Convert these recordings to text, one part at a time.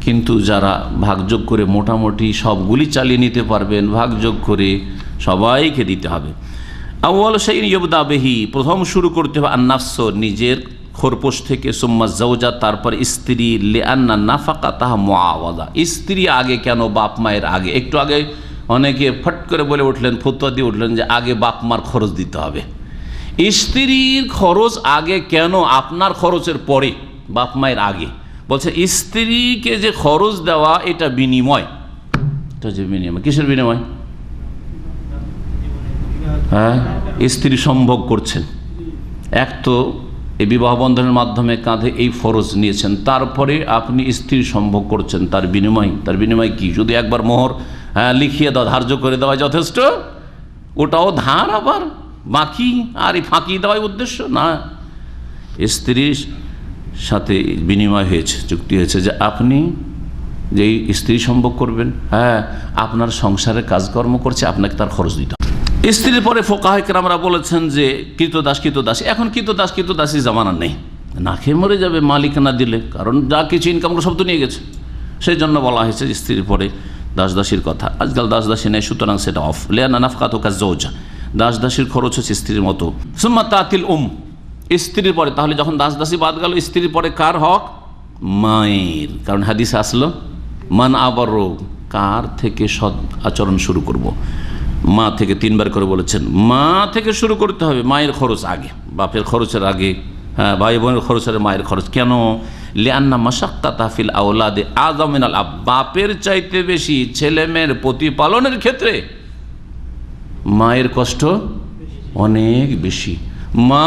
কিন্তু যারা ভাগযোগ করে মোটামুটি সবগুলি চালিয়ে নিতে পারবেন, ভাগযোগ করে সবাইকে দিতে হবে। আউয়াল শাইইন ইবদা বিহি, প্রথম শুরু করতে হবে আন-নাফস, নিজের খোরপোশ থেকে, সুম্মা জাওজা, তারপর স্ত্রী, লিআন্না নাফাকাতাহা মুআওয়াদা। স্ত্রী আগে কেন, বাপ মায়ের আগে? একটু আগে অনেকে ফট করে বলে উঠলেন, ফতোয়া দিয়ে উঠলেন যে আগে বাপ মার খরচ দিতে হবে। স্ত্রীর খরচ আগে কেন, আপনার খরচের পরে, বাপ মায়ের আগে? বলছে স্ত্রীকে যে খরচ দেওয়া এটা বিনিময়। এটা যে বিনিময়, কিসের বিনিময়? হ্যাঁ, স্ত্রী সম্ভোগ করছেন। এক তো এই বিবাহ বন্ধনের মাধ্যমে কাঁধে এই ফরজ নিয়েছেন, তারপরে আপনি স্ত্রী সম্ভোগ করছেন, তার বিনিময় কি? শুধু একবার মোহর লিখিয়ে দেওয়া, ধার্য করে দেওয়া যথেষ্ট? ওটাও ধার, আবার বাকি আর এই ফাঁকি দেওয়াই উদ্দেশ্য না। স্ত্রীর সাথে বিনিময় হয়েছে, চুক্তি হয়েছে যে আপনি যেই স্ত্রী সম্ভোগ করবেন, হ্যাঁ, আপনার সংসারে কাজকর্ম করছে, আপনাকে তার খরচ দিতে হবে। স্ত্রীর পরে ফোকাহে কেরামরা বলেছেন যে কৃতদাসী। এখন কৃতদাসী জামানা নেই, না খেয়ে মরে যাবে মালিক না দিলে, কারণ যা কিছু ইনকাম করে সব তো নিয়ে গেছে। সেই জন্য বলা হয়েছে স্ত্রীর পরে দাসদাসীর কথা। আজকাল দাসদাসী নেই, সুতরাং সেটা অফ। লিআন্না নাফকাতুকা যাওজা, দাসদাসীর খরচ হচ্ছে স্ত্রীর মতো। সুম্মা তাতিল স্ত্রীর পরে, তাহলে যখন দাসদাসী বাদ গেল, স্ত্রীর পরে কার হক? মায়ের। কারণ হাদিসে আসলো মান আবার, কার থেকে সৎ আচরণ শুরু করব? মা থেকে, 3 বার করে বলেছেন মা থেকে শুরু করতে হবে। মায়ের খরচ আগে, বাপের খরচের আগে, হ্যাঁ, ভাই বোনের খরচের মায়ের খরচ। কেন? লিআন্না মাশাক্কাতা ফিল আওলাদে আযম মিনাল আব, বাপের চাইতে বেশি ছেলে মেয়ের প্রতিপালনের ক্ষেত্রে মায়ের কষ্ট অনেক বেশি। মা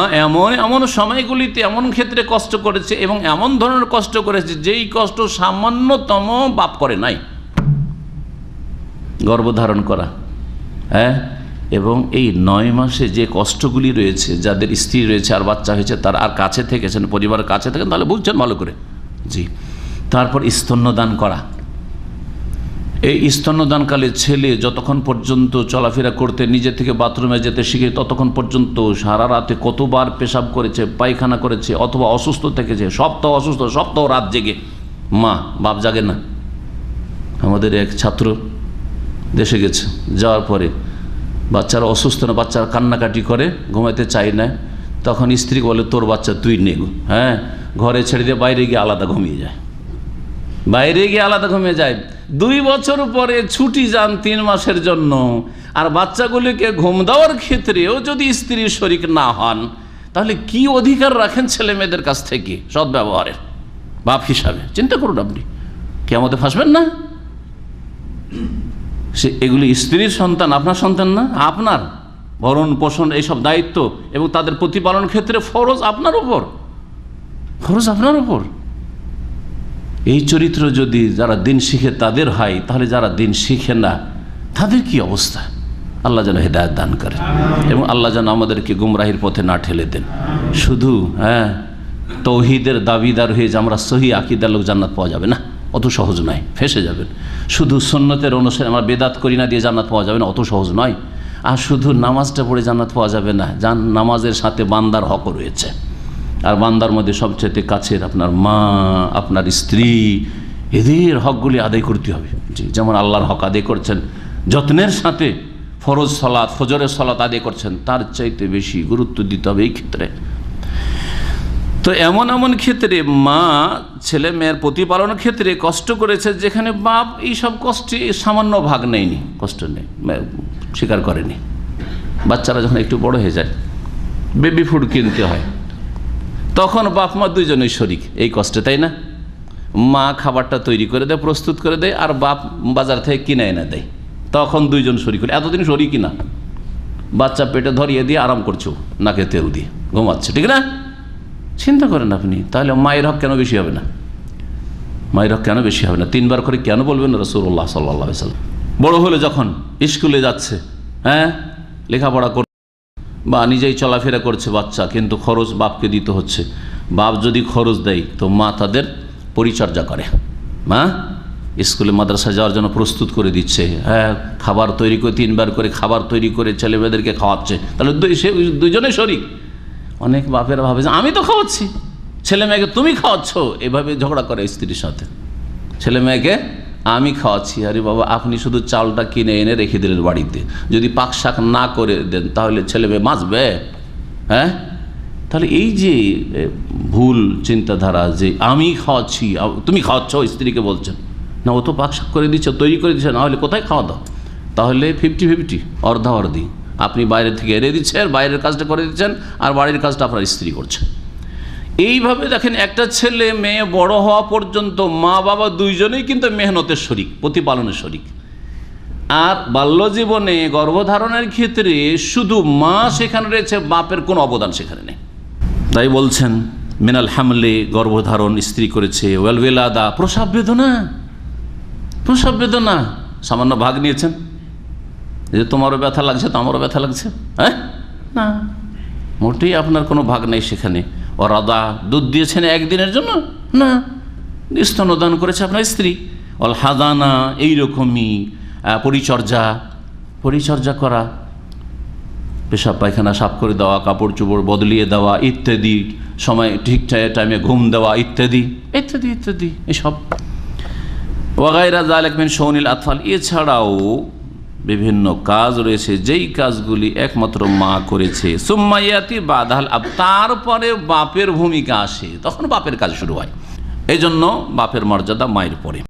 এমন সময়গুলিতে এমন ক্ষেত্রে কষ্ট করেছে এবং এমন ধরনের কষ্ট করেছে যেই কষ্ট সামান্যতম বাপ করে নাই। গর্ভধারণ করা, হ্যাঁ, এবং এই 9 মাসে যে কষ্টগুলি রয়েছে, যাদের স্ত্রী রয়েছে আর বাচ্চা হয়েছে, তার আর কাছে থেকেছেন, পরিবারের কাছে থাকেন, তাহলে বুঝছেন ভালো করে। জি, তারপর স্তন্যদান করা। এই স্তন্যদানকালে ছেলে যতক্ষণ পর্যন্ত চলাফেরা করতে, নিজে থেকে বাথরুমে যেতে শিখে, ততক্ষণ পর্যন্ত সারা রাতে কতবার পেশাব করেছে, পায়খানা করেছে, অথবা অসুস্থ থেকেছে, সপ্তাহ রাত জেগে। বাপ জাগে না। আমাদের এক ছাত্র দেশে গেছে, যাওয়ার পরে বাচ্চারা অসুস্থ না, বাচ্চারা কান্নাকাটি করে, ঘুমাইতে চাই না, তখন স্ত্রী বলে তোর বাচ্চা তুই নে, হ্যাঁ, ঘরে ছেড়ে দিয়ে বাইরে গিয়ে আলাদা ঘুমিয়ে যায়। 2 বছর পরে ছুটি যান 3 মাসের জন্য। আর বাচ্চাগুলিকে ঘুম দেওয়ার ক্ষেত্রেও যদি স্ত্রীর শরিক না হন, তাহলে কি অধিকার রাখেন ছেলে মেয়েদের কাছ থেকে সদ্ব্যবহারের বাপ হিসাবে? চিন্তা করুন, আপনি কিয়ামতে ফাঁসবেন না? এগুলি স্ত্রীর সন্তান, আপনার সন্তান না। আপনার ভরণ পোষণ এইসব দায়িত্ব এবং তাদের প্রতিপালন ক্ষেত্রে ফরজ আপনার উপর। এই চরিত্র যদি যারা দিন শিখে তাদের হয়, তাহলে যারা দিন শিখে না তাদের কি অবস্থা? আল্লাহ যেন হেদায়েত দান করেন এবং আল্লাহ যেন আমাদেরকে গুমরাহির পথে না ঠেলে দেন। শুধু তৌহিদের দাবিদার হয়ে যে আমরা সহি আকীদার লোক জান্নাত পাওয়া যাবে না, অত সহজ নয়, ফেঁসে যাবেন। শুধু সুন্নতের অনুসারে আমরা বেদাত করি না দিয়ে জান্নাত পাওয়া যাবে না, অত সহজ নয়। আর শুধু নামাজটা পড়ে জান্নাত পাওয়া যাবে না, নামাজের সাথে বান্দার হকও রয়েছে। আর বান্দার মধ্যে সবচেয়ে কাছের আপনার মা, আপনার স্ত্রী, এদের হকগুলি আদায় করতে হবে। জি, যেমন আল্লাহর হক আদায় করছেন যত্নের সাথে, ফরজ সালাত, ফজরের সালাত আদায় করছেন, তার চাইতে বেশি গুরুত্ব দিতে হবে এই ক্ষেত্রে। তো এমন ক্ষেত্রে মা ছেলে মেয়ের প্রতিপালনের ক্ষেত্রে কষ্ট করেছে, যেখানে বাপ এইসব কষ্টে সামান্য ভাগ নেয়নি, কষ্ট নেই, স্বীকার করেনি। বাচ্চারা যখন একটু বড় হয়ে যায়, বেবি ফুড কিনতে হয়, তখন বাপ মা দুইজনেই শরিক এই কষ্টে, তাই না? মা খাবারটা তৈরি করে দেয়, প্রস্তুত করে দেয়, আর বাপ বাজার থেকে কিনে এনে দেয়, তখন দুইজন শরিক করে। এতদিন শরিকই না, বাচ্চা পেটে ধরিয়ে দিয়ে আরাম করছো, নাকে তেল দিয়ে ঘুমাচ্ছে, ঠিক না? চিন্তা করেন আপনি, তাহলে মায়ের হক কেন বেশি হবে না? 3 বার করে কেন বলবেন রাসূলুল্লাহ সাল্লাল্লাহু আলাইহি ওয়াসাল্লাম? বড় হলে যখন স্কুলে যাচ্ছে, লেখাপড়া করছে বা নিজেই চলাফেরা করছে বাচ্চা, কিন্তু খরচ বাপকে দিতে হচ্ছে। বাপ যদি খরচ দেয় তো মা তাদের পরিচর্যা করে। মা স্কুলে মাদ্রাসা যাওয়ার জন্য প্রস্তুত করে দিচ্ছে, খাবার তৈরি করে 3 বার করে খাবার তৈরি করে ছেলে মেয়েদেরকে খাওয়াচ্ছে, তাহলে দুইজনে শরিক। অনেক বাপেরা ভাবে যে আমি তো খাওয়াচ্ছি, ছেলে মেয়েকে তুমি খাওয়াচ্ছ, এভাবে ঝগড়া করে স্ত্রীর সাথে। ছেলে মেয়েকে আমি খাওয়াচ্ছি। আরে বাবা, আপনি শুধু চালটা কিনে এনে রেখে দিলেন বাড়িতে, যদি পাক শাক না করে দেন তাহলে ছেলে মেয়ে বাঁচবে? হ্যাঁ, তাহলে এই যে ভুল চিন্তাধারা যে আমি খাওয়াচ্ছি, তুমি খাওয়াচ্ছ, স্ত্রীকে বলছেন না, ও তো পাক শাক করে দিচ্ছে, তৈরি করে দিচ্ছে, না হলে কোথায় খাওয়া দাও? তাহলে 50-50, অর্ধা-অর্ধি। আপনি বাইরে থেকে এনে দিচ্ছেন, বাইরের কাজটা করে দিচ্ছেন, আর বাড়ির কাজটা আপনার স্ত্রী করছে। এইভাবে দেখেন, একটা ছেলে মেয়ে বড় হওয়া পর্যন্ত মা বাবা দুইজনেই কিন্তু মেহনতের শরিক, প্রতিপালনের শরিক। আর বাল্যজীবনে গর্ভধারণের ক্ষেত্রে শুধু মা সেখানে রয়েছে, বাপের কোনো অবদান সেখানে নেই। তাই বলছেন মিনাল হামলে, গর্ভধারণ স্ত্রী করেছে, ওয়াল ওয়েলাদা, প্রসব বেদনা, প্রসব বেদনা, সামান্য ভাগ নিয়েছেন যে তোমারও ব্যথা লাগছে তো আমারও ব্যথা লাগছে, হ্যাঁ না, মোটেই আপনার কোনো ভাগ নেই সেখানে। ও রাদা, দুধ দিয়েছেন একদিনের জন্য না, স্তনদান করেছে আপনার স্ত্রী। অল হাদানা, এইরকমই পরিচর্যা, পরিচর্যা করা, পেশাব পায়খানা সাফ করে দেওয়া, কাপড় চোপড় বদলিয়ে দেওয়া ইত্যাদি, সময় ঠিক টাইমে ঘুম দেওয়া ইত্যাদি ইত্যাদি ইত্যাদি, এসব। ওয়াগাইরা যালিক মিন শাউনিল আতফাল, এছাড়াও বিভিন্ন কাজ রয়েছে যেই কাজগুলি একমাত্র মা করেছে। সুম্মা ইয়াতি বাদাল আব, তারপরে বাপের ভূমিকা আসে, তখন বাপের কাজ শুরু হয়। এই জন্য বাপের মর্যাদা মায়ের পরে।